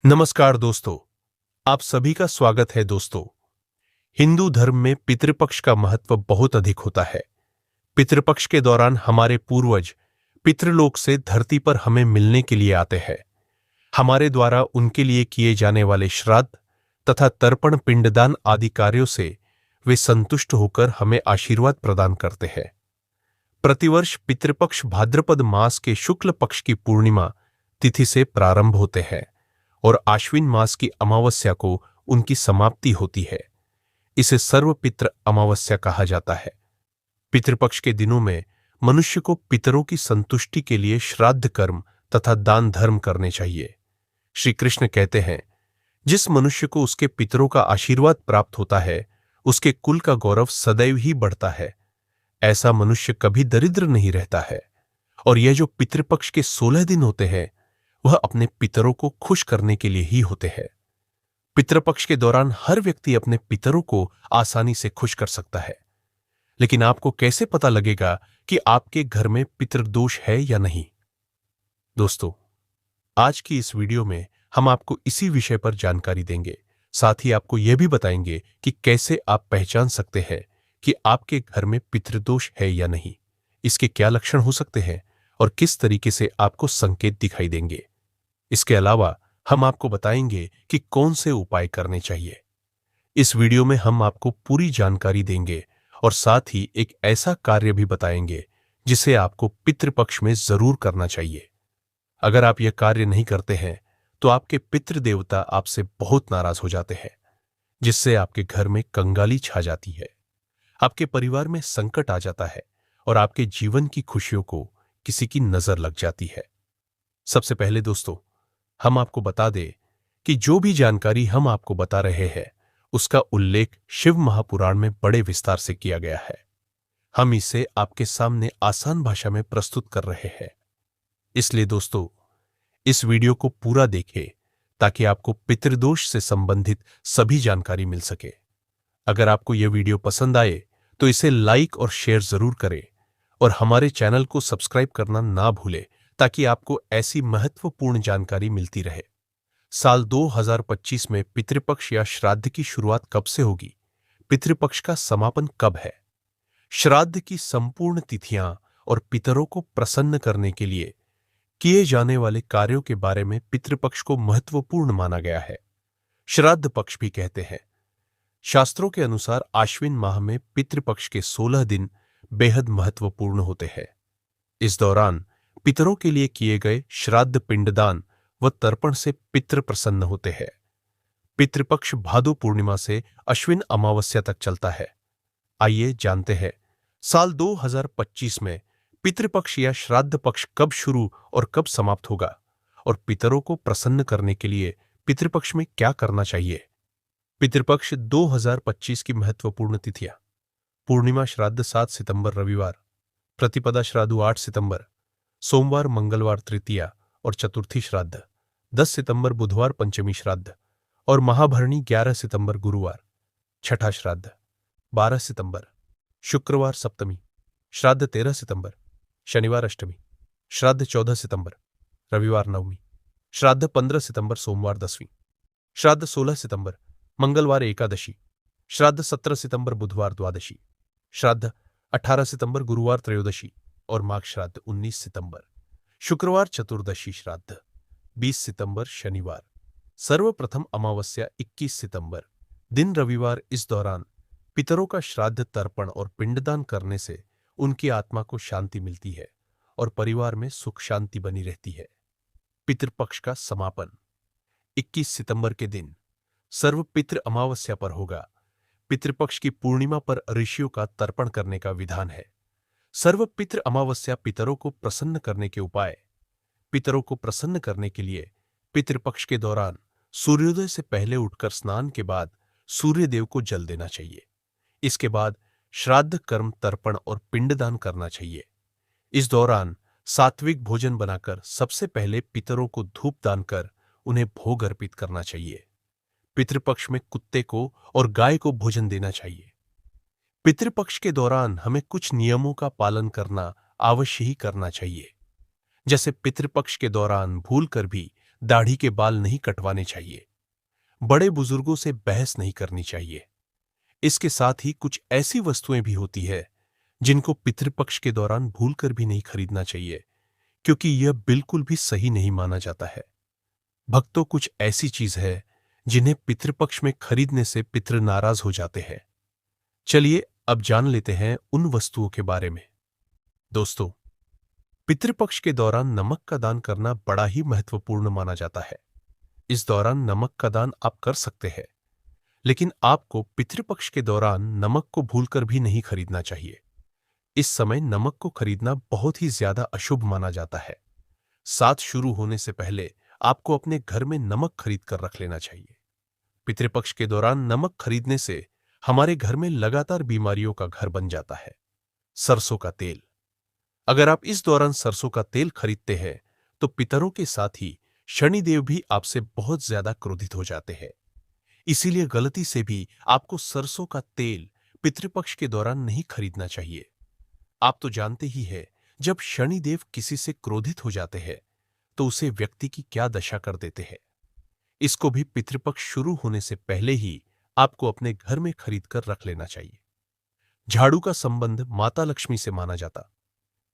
नमस्कार दोस्तों, आप सभी का स्वागत है दोस्तों। हिंदू धर्म में पितृपक्ष का महत्व बहुत अधिक होता है। पितृपक्ष के दौरान हमारे पूर्वज पितृलोक से धरती पर हमें मिलने के लिए आते हैं। हमारे द्वारा उनके लिए किए जाने वाले श्राद्ध तथा तर्पण पिंडदान आदि कार्यों से वे संतुष्ट होकर हमें आशीर्वाद प्रदान करते हैं। प्रतिवर्ष पितृपक्ष भाद्रपद मास के शुक्ल पक्ष की पूर्णिमा तिथि से प्रारंभ होते हैं और आश्विन मास की अमावस्या को उनकी समाप्ति होती है। इसे सर्वपितृ अमावस्या कहा जाता है। पितृपक्ष के दिनों में मनुष्य को पितरों की संतुष्टि के लिए श्राद्ध कर्म तथा दान धर्म करने चाहिए। श्री कृष्ण कहते हैं, जिस मनुष्य को उसके पितरों का आशीर्वाद प्राप्त होता है, उसके कुल का गौरव सदैव ही बढ़ता है। ऐसा मनुष्य कभी दरिद्र नहीं रहता है। और यह जो पितृपक्ष के 16 दिन होते हैं, वह अपने पितरों को खुश करने के लिए ही होते हैं। पितृपक्ष के दौरान हर व्यक्ति अपने पितरों को आसानी से खुश कर सकता है। लेकिन आपको कैसे पता लगेगा कि आपके घर में पितृदोष है या नहीं? दोस्तों, आज की इस वीडियो में हम आपको इसी विषय पर जानकारी देंगे। साथ ही आपको यह भी बताएंगे कि कैसे आप पहचान सकते हैं कि आपके घर में पितृदोष है या नहीं, इसके क्या लक्षण हो सकते हैं और किस तरीके से आपको संकेत दिखाई देंगे। इसके अलावा हम आपको बताएंगे कि कौन से उपाय करने चाहिए। इस वीडियो में हम आपको पूरी जानकारी देंगे और साथ ही एक ऐसा कार्य भी बताएंगे जिसे आपको पितृपक्ष में जरूर करना चाहिए। अगर आप यह कार्य नहीं करते हैं तो आपके पितृदेवता आपसे बहुत नाराज हो जाते हैं, जिससे आपके घर में कंगाली छा जाती है, आपके परिवार में संकट आ जाता है और आपके जीवन की खुशियों को किसी की नजर लग जाती है। सबसे पहले दोस्तों, हम आपको बता दें कि जो भी जानकारी हम आपको बता रहे हैं उसका उल्लेख शिव महापुराण में बड़े विस्तार से किया गया है। हम इसे आपके सामने आसान भाषा में प्रस्तुत कर रहे हैं। इसलिए दोस्तों, इस वीडियो को पूरा देखें ताकि आपको पितृदोष से संबंधित सभी जानकारी मिल सके। अगर आपको यह वीडियो पसंद आए तो इसे लाइक और शेयर जरूर करें और हमारे चैनल को सब्सक्राइब करना ना भूलें ताकि आपको ऐसी महत्वपूर्ण जानकारी मिलती रहे। साल 2025 में पितृपक्ष या श्राद्ध की शुरुआत कब से होगी? पितृपक्ष का समापन कब है? श्राद्ध की संपूर्ण तिथियां और पितरों को प्रसन्न करने के लिए किए जाने वाले कार्यों के बारे में पितृपक्ष को महत्वपूर्ण माना गया है। श्राद्ध पक्ष भी कहते हैं। शास्त्रों के अनुसार आश्विन माह में पितृपक्ष के 16 दिन बेहद महत्वपूर्ण होते हैं। इस दौरान पितरों के लिए किए गए श्राद्ध पिंडदान व तर्पण से पितृ प्रसन्न होते हैं। पितृपक्ष भादो पूर्णिमा से अश्विन अमावस्या तक चलता है। आइए जानते हैं, साल 2025 में पितृपक्ष या श्राद्ध पक्ष कब शुरू और कब समाप्त होगा और पितरों को प्रसन्न करने के लिए पितृपक्ष में क्या करना चाहिए। पितृपक्ष 2025 की महत्वपूर्ण तिथियां: पूर्णिमा श्राद्ध 7 सितंबर रविवार, प्रतिपदा श्राद्ध 8 सितंबर, सोमवार मंगलवार तृतीया और चतुर्थी श्राद्ध 10 सितंबर बुधवार पंचमी श्राद्ध और महाभरणी 11 सितंबर गुरुवार, छठा श्राद्ध 12 सितंबर, शुक्रवार सप्तमी, श्राद्ध 13 सितंबर, शनिवार अष्टमी, श्राद्ध 14 सितंबर, रविवार नवमी, श्राद्ध 15 सितंबर सोमवार 10वीं, श्राद्ध 16 सितंबर मंगलवार एकादशी, श्राद्ध 17 सितंबर बुधवार द्वादशी, श्राद्ध 18 सितंबर गुरुवार त्रयोदशी और माघ श्राद्ध 19 सितंबर, शुक्रवार चतुर्दशी श्राद्ध 20 सितंबर शनिवार, सर्वप्रथम अमावस्या 21 सितंबर, दिन रविवार। इस दौरान पितरों का श्राद्ध तर्पण और पिंडदान करने से उनकी आत्मा को शांति मिलती है और परिवार में सुख शांति बनी रहती है। पितृपक्ष का समापन 21 सितंबर के दिन सर्वपितृ अमावस्या पर होगा। पितृपक्ष की पूर्णिमा पर ऋषियों का तर्पण करने का विधान है। सर्वपितृ अमावस्या पितरों को प्रसन्न करने के उपाय: पितरों को प्रसन्न करने के लिए पितृपक्ष के दौरान सूर्योदय से पहले उठकर स्नान के बाद सूर्यदेव को जल देना चाहिए। इसके बाद श्राद्ध कर्म तर्पण और पिंडदान करना चाहिए। इस दौरान सात्विक भोजन बनाकर सबसे पहले पितरों को धूप दान कर उन्हें भोग अर्पित करना चाहिए। पितृपक्ष में कुत्ते को और गाय को भोजन देना चाहिए। पितृपक्ष के दौरान हमें कुछ नियमों का पालन करना अवश्य ही करना चाहिए। जैसे पितृपक्ष के दौरान भूलकर भी दाढ़ी के बाल नहीं कटवाने चाहिए, बड़े बुजुर्गों से बहस नहीं करनी चाहिए। इसके साथ ही कुछ ऐसी वस्तुएं भी होती है जिनको पितृपक्ष के दौरान भूलकर भी नहीं खरीदना चाहिए, क्योंकि यह बिल्कुल भी सही नहीं माना जाता है। भक्तों, कुछ ऐसी चीज है जिन्हें पितृपक्ष में खरीदने से पितृ नाराज हो जाते हैं। चलिए अब जान लेते हैं उन वस्तुओं के बारे में। दोस्तों, पितृपक्ष के दौरान नमक का दान करना बड़ा ही महत्वपूर्ण माना जाता है। इस दौरान नमक का दान आप कर सकते हैं, लेकिन आपको पितृपक्ष के दौरान नमक को भूलकर भी नहीं खरीदना चाहिए। इस समय नमक को खरीदना बहुत ही ज्यादा अशुभ माना जाता है। साथ शुरू होने से पहले आपको अपने घर में नमक खरीद कर रख लेना चाहिए। पितृपक्ष के दौरान नमक खरीदने से हमारे घर में लगातार बीमारियों का घर बन जाता है। सरसों का तेल, अगर आप इस दौरान सरसों का तेल खरीदते हैं तो पितरों के साथ ही शनिदेव भी आपसे बहुत ज्यादा क्रोधित हो जाते हैं। इसीलिए गलती से भी आपको सरसों का तेल पितृपक्ष के दौरान नहीं खरीदना चाहिए। आप तो जानते ही हैं, जब शनिदेव किसी से क्रोधित हो जाते हैं तो उसे व्यक्ति की क्या दशा कर देते हैं। इसको भी पितृपक्ष शुरू होने से पहले ही आपको अपने घर में खरीद कर रख लेना चाहिए। झाड़ू का संबंध माता लक्ष्मी से माना जाता।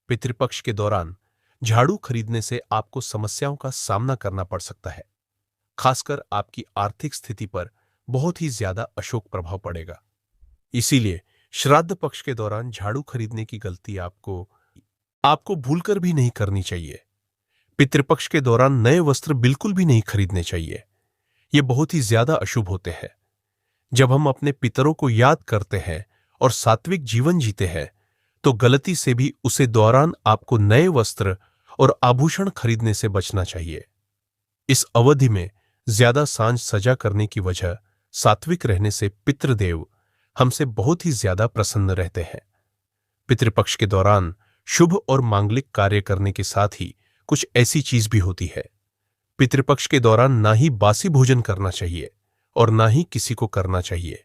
पितृपक्ष के दौरान झाड़ू खरीदने से आपको समस्याओं का सामना करना पड़ सकता है। खासकर आपकी आर्थिक स्थिति पर बहुत ही ज्यादा अशुभ प्रभाव पड़ेगा। इसीलिए श्राद्ध पक्ष के दौरान झाड़ू खरीदने की गलती आपको भूलकर भी नहीं करनी चाहिए। पितृपक्ष के दौरान नए वस्त्र बिल्कुल भी नहीं खरीदने चाहिए। ये बहुत ही ज्यादा अशुभ होते हैं। जब हम अपने पितरों को याद करते हैं और सात्विक जीवन जीते हैं तो गलती से भी उसे दौरान आपको नए वस्त्र और आभूषण खरीदने से बचना चाहिए। इस अवधि में ज्यादा सांज सजा करने की वजह सात्विक रहने से पितृदेव हमसे बहुत ही ज्यादा प्रसन्न रहते हैं। पितृपक्ष के दौरान शुभ और मांगलिक कार्य करने के साथ ही कुछ ऐसी चीज भी होती है। पितृपक्ष के दौरान ना ही बासी भोजन करना चाहिए और ना ही किसी को करना चाहिए।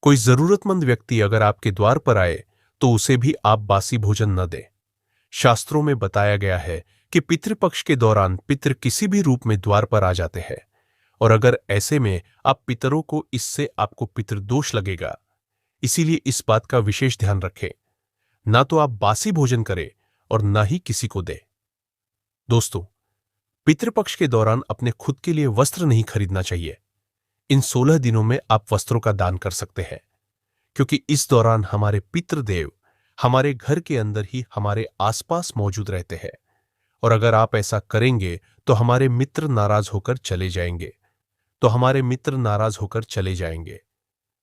कोई जरूरतमंद व्यक्ति अगर आपके द्वार पर आए तो उसे भी आप बासी भोजन न दें। शास्त्रों में बताया गया है कि पितृपक्ष के दौरान पितृ किसी भी रूप में द्वार पर आ जाते हैं, और अगर ऐसे में आप पितरों को, इससे आपको पितृदोष लगेगा। इसीलिए इस बात का विशेष ध्यान रखें, ना तो आप बासी भोजन करें और ना ही किसी को दें। दोस्तों, पितृपक्ष के दौरान अपने खुद के लिए वस्त्र नहीं खरीदना चाहिए। इन 16 दिनों में आप वस्त्रों का दान कर सकते हैं, क्योंकि इस दौरान हमारे पितृदेव हमारे घर के अंदर ही हमारे आसपास मौजूद रहते हैं, और अगर आप ऐसा करेंगे तो हमारे मित्र नाराज होकर चले जाएंगे।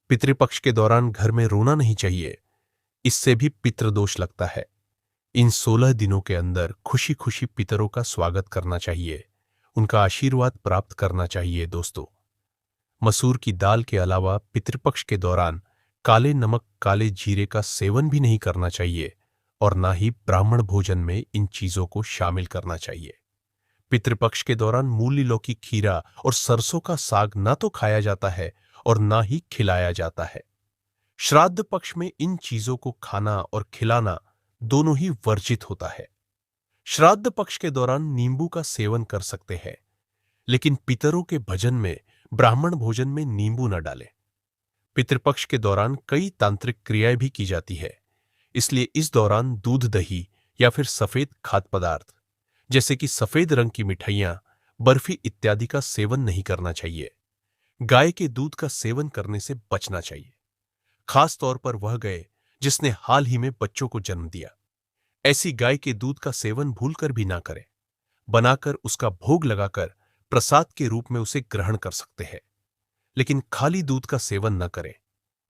पितृपक्ष के दौरान घर में रोना नहीं चाहिए, इससे भी पितृदोष लगता है। इन 16 दिनों के अंदर खुशी खुशी पितरों का स्वागत करना चाहिए, उनका आशीर्वाद प्राप्त करना चाहिए। दोस्तों, मसूर की दाल के अलावा पितृपक्ष के दौरान काले नमक, काले जीरे का सेवन भी नहीं करना चाहिए, और ना ही ब्राह्मण भोजन में इन चीजों को शामिल करना चाहिए। पितृपक्ष के दौरान मूली, लौकी, खीरा और सरसों का साग ना तो खाया जाता है और ना ही खिलाया जाता है। श्राद्ध पक्ष में इन चीजों को खाना और खिलाना दोनों ही वर्जित होता है। श्राद्ध पक्ष के दौरान नींबू का सेवन कर सकते हैं, लेकिन पितरों के भजन में, ब्राह्मण भोजन में नींबू न डालें। पितृपक्ष के दौरान कई तांत्रिक क्रियाएं भी की जाती है, इसलिए इस दौरान दूध, दही या फिर सफेद खाद्य पदार्थ जैसे कि सफेद रंग की मिठाइयां, बर्फी इत्यादि का सेवन नहीं करना चाहिए। गाय के दूध का सेवन करने से बचना चाहिए, खास तौर पर वह गाय जिसने हाल ही में बच्चों को जन्म दिया। ऐसी गाय के दूध का सेवन भूलकर भी ना करें। बनाकर उसका भोग लगाकर प्रसाद के रूप में उसे ग्रहण कर सकते हैं, लेकिन खाली दूध का सेवन न करें,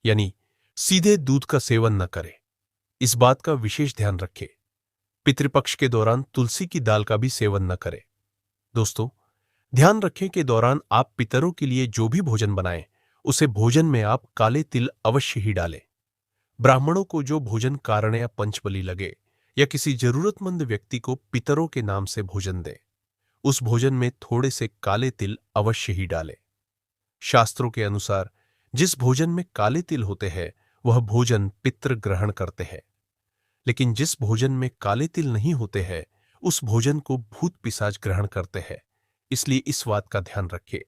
यानी सीधे दूध का सेवन न करें। इस बात का विशेष ध्यान रखें। पितृपक्ष के दौरान तुलसी की दाल का भी सेवन न करें। दोस्तों, ध्यान रखें कि दौरान आप पितरों के लिए जो भी भोजन बनाएं, उसे भोजन में आप काले तिल अवश्य ही डालें। ब्राह्मणों को जो भोजन कारण या पंचबली लगे, या किसी जरूरतमंद व्यक्ति को पितरों के नाम से भोजन दें, उस भोजन में थोड़े से काले तिल अवश्य ही डालें। शास्त्रों के अनुसार जिस भोजन में काले तिल होते हैं वह भोजन पितृ ग्रहण करते हैं, लेकिन जिस भोजन में काले तिल नहीं होते हैं उस भोजन को भूत पिशाच ग्रहण करते हैं। इसलिए इस बात का ध्यान रखें।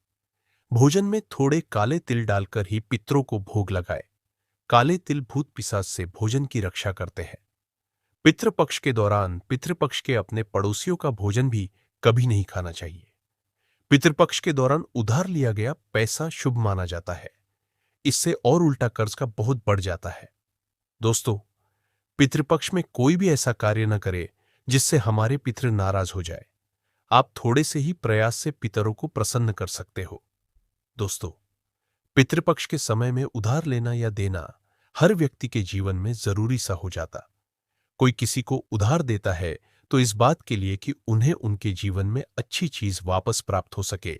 भोजन में थोड़े काले तिल डालकर ही पितरों को भोग लगाए। काले तिल भूत पिशाच से भोजन की रक्षा करते हैं। पितृपक्ष के दौरान पितृपक्ष के अपने पड़ोसियों का भोजन भी कभी नहीं खाना चाहिए। पितृपक्ष के दौरान उधार लिया गया पैसा शुभ माना जाता है। इससे और उल्टा कर्ज का बहुत बढ़ जाता है। दोस्तों, पितृपक्ष में कोई भी ऐसा कार्य न करे जिससे हमारे पितृ नाराज हो जाए। आप थोड़े से ही प्रयास से पितरों को प्रसन्न कर सकते हो। दोस्तों, पितृपक्ष के समय में उधार लेना या देना हर व्यक्ति के जीवन में जरूरी सा हो जाता। कोई किसी को उधार देता है तो इस बात के लिए कि उन्हें उनके जीवन में अच्छी चीज वापस प्राप्त हो सके,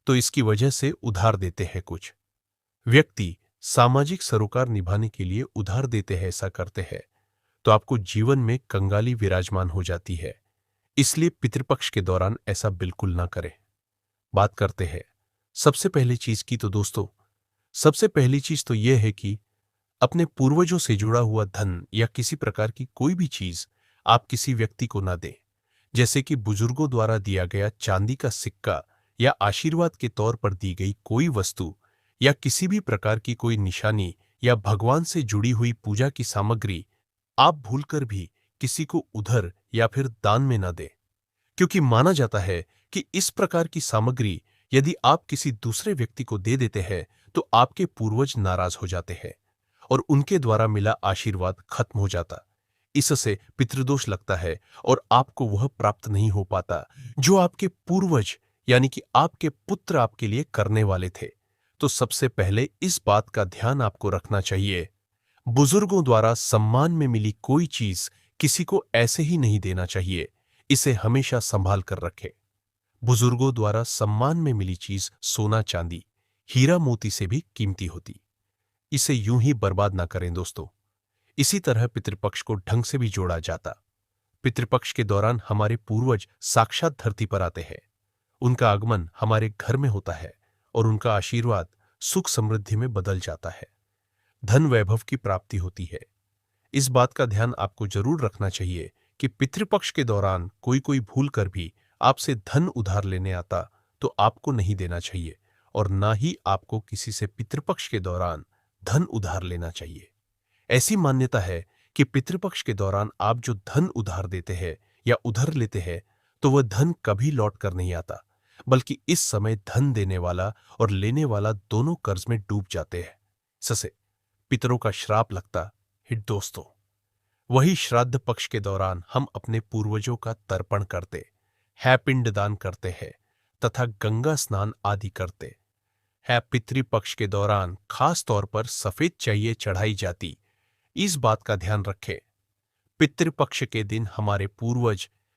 तो इसकी वजह से उधार देते हैं। कुछ व्यक्ति सामाजिक सरोकार निभाने के लिए उधार देते हैं, ऐसा करते हैं तो आपको जीवन में कंगाली विराजमान हो जाती है। इसलिए पितृपक्ष के दौरान ऐसा बिल्कुल ना करें। बात करते हैं सबसे पहली चीज की। तो दोस्तों, सबसे पहली चीज तो यह है कि अपने पूर्वजों से जुड़ा हुआ धन या किसी प्रकार की कोई भी चीज आप किसी व्यक्ति को ना दें। जैसे कि बुजुर्गों द्वारा दिया गया चांदी का सिक्का या आशीर्वाद के तौर पर दी गई कोई वस्तु या किसी भी प्रकार की कोई निशानी या भगवान से जुड़ी हुई पूजा की सामग्री आप भूलकर भी किसी को उधार या फिर दान में न दें। क्योंकि माना जाता है कि इस प्रकार की सामग्री यदि आप किसी दूसरे व्यक्ति को दे देते हैं तो आपके पूर्वज नाराज हो जाते हैं और उनके द्वारा मिला आशीर्वाद खत्म हो जाता। इससे पितृदोष लगता है और आपको वह प्राप्त नहीं हो पाता जो आपके पूर्वज यानी कि आपके पुत्र आपके लिए करने वाले थे। तो सबसे पहले इस बात का ध्यान आपको रखना चाहिए, बुजुर्गों द्वारा सम्मान में मिली कोई चीज किसी को ऐसे ही नहीं देना चाहिए। इसे हमेशा संभाल कर रखें। बुजुर्गों द्वारा सम्मान में मिली चीज सोना चांदी हीरा मोती से भी कीमती होती। इसे यूं ही बर्बाद ना करें दोस्तों। इसी तरह पितृपक्ष को ढंग से भी जोड़ा जाता। पितृपक्ष के दौरान हमारे पूर्वज साक्षात धरती पर आते हैं। उनका आगमन हमारे घर में होता है और उनका आशीर्वाद सुख समृद्धि में बदल जाता है। धन वैभव की प्राप्ति होती है। इस बात का ध्यान आपको जरूर रखना चाहिए कि पितृपक्ष के दौरान कोई कोई भूल कर भी आपसे धन उधार लेने आता तो आपको नहीं देना चाहिए और ना ही आपको किसी से पितृपक्ष के दौरान धन उधार लेना चाहिए। ऐसी मान्यता है कि पितृपक्ष के दौरान आप जो धन उधार देते हैं या उधार लेते हैं तो वह धन कभी लौट कर नहीं आता, बल्कि इस समय धन देने वाला और लेने वाला दोनों कर्ज में डूब जाते हैं। इससे पितरों का श्राप लगता है। दोस्तों, वही श्राद्ध पक्ष के दौरान हम अपने पूर्वजों का तर्पण करते हैं, पिंडदान करते हैं तथा गंगा स्नान आदि करते हैं। पितृपक्ष के दौरान खास तौर पर सफेद चाहिए चढ़ाई जाती। इस बात का ध्यान रखें, पितृपक्ष के दिन हमारे पूर्वज